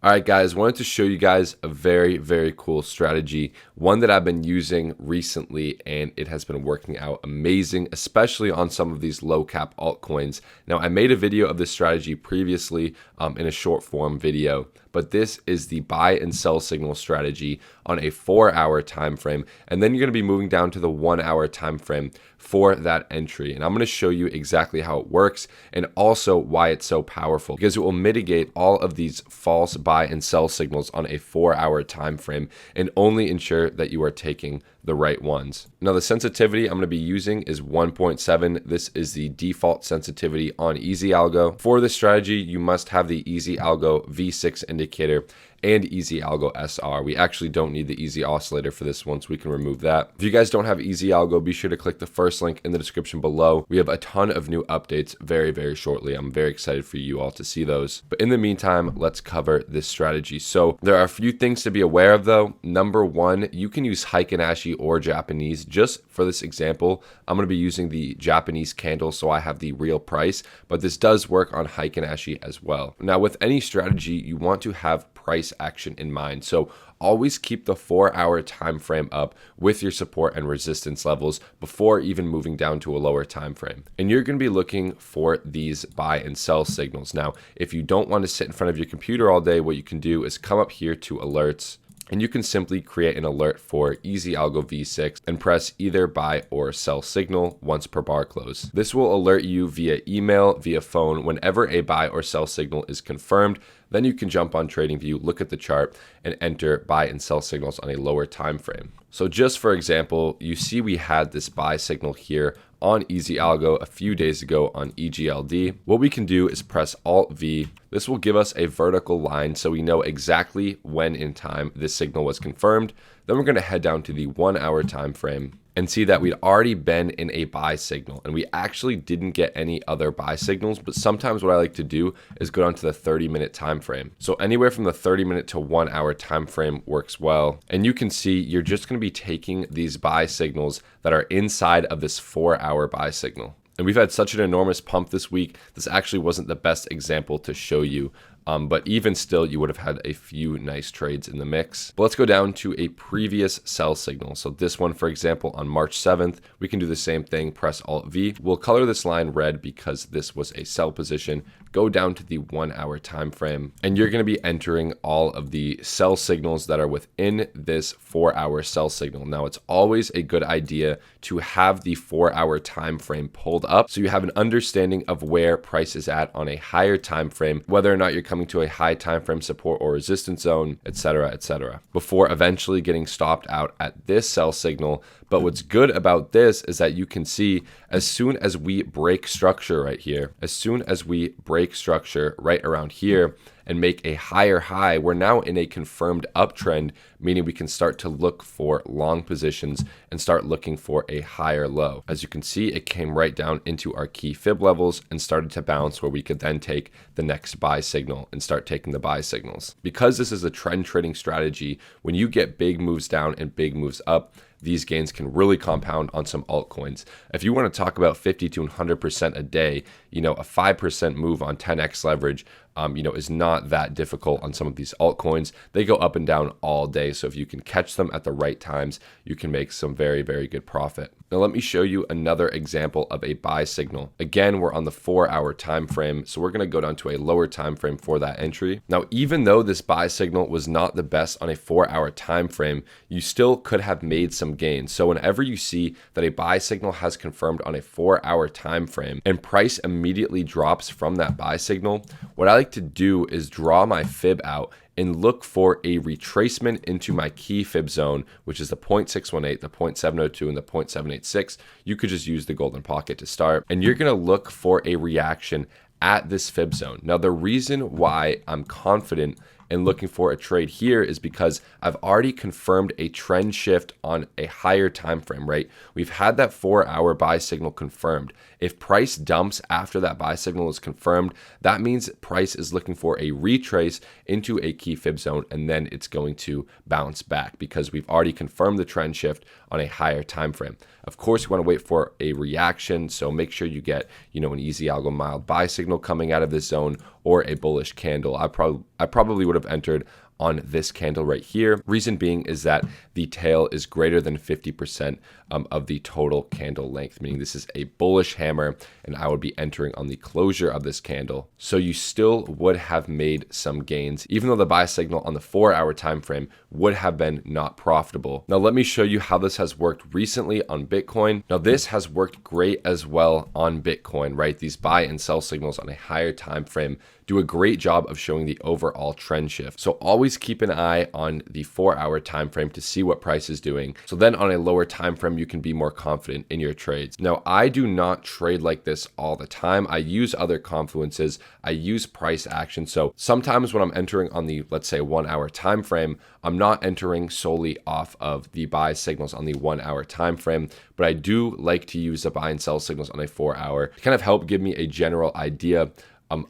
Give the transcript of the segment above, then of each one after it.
All right, guys, wanted to show you guys a very cool strategy, one that I've been using recently, and it has been working out amazing, especially on some of these low cap altcoins. Now, I made a video of this strategy previously in a short form video, but this is the buy and sell signal strategy on a 4-hour time frame, and then you're going to be moving down to the 1-hour time frame for that entry. And I'm going to show you exactly how it works and also why it's so powerful, because it will mitigate all of these false buy and sell signals on a 4-hour time frame and only ensure that you are taking the right ones. Now, the sensitivity I'm going to be using is 1.7. This is the default sensitivity on Easy Algo. For this strategy, you must have the Easy Algo V6 indicator and Easy Algo SR. We actually don't need the Easy Oscillator for this one, so we can remove that. If you guys don't have Easy Algo, be sure to click the first link in the description below. We have a ton of new updates very shortly. I'm very excited for you all to see those. But in the meantime, let's cover this strategy. So there are a few things to be aware of though. Number one, you can use Heikin-Ashi or Japanese. Just for this example, I'm going to be using the Japanese candle, so I have the real price, but this does work on Heikin-Ashi as well. Now, with any strategy, you want to have price action in mind. So always keep the 4-hour time frame up with your support and resistance levels before even moving down to a lower time frame. And you're going to be looking for these buy and sell signals. Now, if you don't want to sit in front of your computer all day, what you can do is come up here to alerts, and you can simply create an alert for Easy Algo V6 and press either buy or sell signal once per bar close. This will alert you via email, via phone, whenever a buy or sell signal is confirmed. Then you can jump on TradingView, look at the chart, and enter buy and sell signals on a lower time frame. So just for example, you see we had this buy signal here on Easy Algo a few days ago on EGLD. What we can do is press Alt V. This will give us a vertical line so we know exactly when in time this signal was confirmed. Then we're going to head down to the 1-hour time frame and see that we'd already been in a buy signal, and we actually didn't get any other buy signals. But sometimes what I like to do is go down to the 30-minute time frame. So anywhere from the 30-minute to 1-hour time frame works well. And you can see you're just going to be taking these buy signals that are inside of this 4-hour buy signal. And we've had such an enormous pump this week. This actually wasn't the best example to show you. But even still, you would have had a few nice trades in the mix. But let's go down to a previous sell signal. So this one, for example, on March 7th, we can do the same thing, press Alt V. We'll color this line red because this was a sell position. Go down to the 1-hour time frame, and you're going to be entering all of the sell signals that are within this 4-hour sell signal. Now, it's always a good idea to have the 4-hour time frame pulled up so you have an understanding of where price is at on a higher time frame, whether or not you're coming to a high time frame support or resistance zone, etc., before eventually getting stopped out at this sell signal. But what's good about this is that you can see as soon as we break structure right here, as soon as we break structure right around here and make a higher high, we're now in a confirmed uptrend, meaning we can start to look for long positions and start looking for a higher low. As you can see, it came right down into our key fib levels and started to bounce, where we could then take the next buy signal and start taking the buy signals. Because this is a trend trading strategy, when you get big moves down and big moves up, these gains can really compound on some altcoins. If you want to talk about 50 to 100% a day, a 5% move on 10x leverage, is not that difficult on some of these altcoins. They go up and down all day. So if you can catch them at the right times, you can make some very good profit. Now let me show you another example of a buy signal. Again, we're on the 4-hour time frame, so we're going to go down to a lower time frame for that entry. Now, even though this buy signal was not the best on a 4-hour time frame, you still could have made some gains. So whenever you see that a buy signal has confirmed on a 4-hour time frame and price immediately drops from that buy signal, what I like to do is draw my fib out and look for a retracement into my key fib zone, which is the 0.618, the 0.702, and the 0.786. You could just use the golden pocket to start, and you're going to look for a reaction at this fib zone. Now, the reason why I'm confident in looking for a trade here is because I've already confirmed a trend shift on a higher time frame, right? We've had that 4-hour buy signal confirmed. If price dumps after that buy signal is confirmed, that means price is looking for a retrace into a key fib zone, and then it's going to bounce back because we've already confirmed the trend shift on a higher time frame. Of course, you want to wait for a reaction, so make sure you get, an Easy Algo mild buy signal signal coming out of this zone or a bullish candle. I probably would have entered on this candle right here. Reason being is that the tail is greater than 50% of the total candle length, meaning this is a bullish hammer, and I would be entering on the closure of this candle. So you still would have made some gains, even though the buy signal on the 4-hour time frame would have been not profitable. Now let me show you how this has worked recently on Bitcoin. Now this has worked great as well on Bitcoin, right? These buy and sell signals on a higher time frame do a great job of showing the overall trend shift. So always keep an eye on the 4-hour time frame to see what price is doing. So then on a lower time frame, you can be more confident in your trades. Now, I do not trade like this all the time. I use other confluences. I use price action. So sometimes when I'm entering on the, let's say, 1-hour time frame, I'm not entering solely off of the buy signals on the 1-hour time frame, but I do like to use the buy and sell signals on a 4-hour to kind of help give me a general idea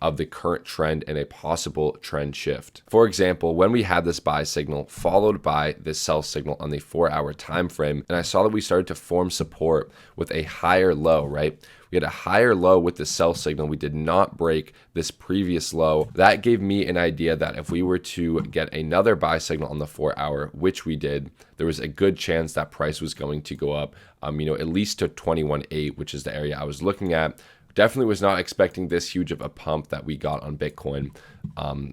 of the current trend and a possible trend shift. For example, when we had this buy signal followed by this sell signal on the 4-hour time frame, and I saw that we started to form support with a higher low, right? We had a higher low with the sell signal. We did not break this previous low. That gave me an idea that if we were to get another buy signal on the 4-hour, which we did, there was a good chance that price was going to go up, at least to 21.8, which is the area I was looking at. Definitely was not expecting this huge of a pump that we got on Bitcoin.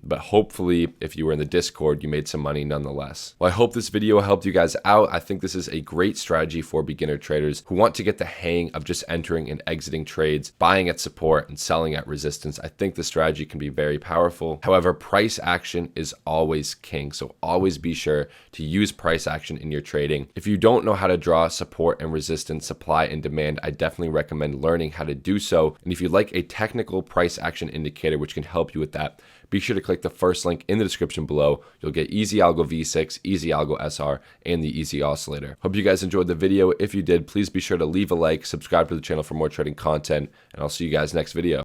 But hopefully, if you were in the Discord, you made some money nonetheless. Well, I hope this video helped you guys out. I think this is a great strategy for beginner traders who want to get the hang of just entering and exiting trades, buying at support and selling at resistance. I think the strategy can be very powerful. However, price action is always king. So always be sure to use price action in your trading. If you don't know how to draw support and resistance, supply and demand, I definitely recommend learning how to do so. And if you'd like a technical price action indicator, which can help you with that, be sure to click the first link in the description below. You'll get Easy Algo V6, Easy Algo SR, and the Easy Oscillator. Hope you guys enjoyed the video. If you did, please be sure to leave a like, subscribe to the channel for more trading content, and I'll see you guys next video.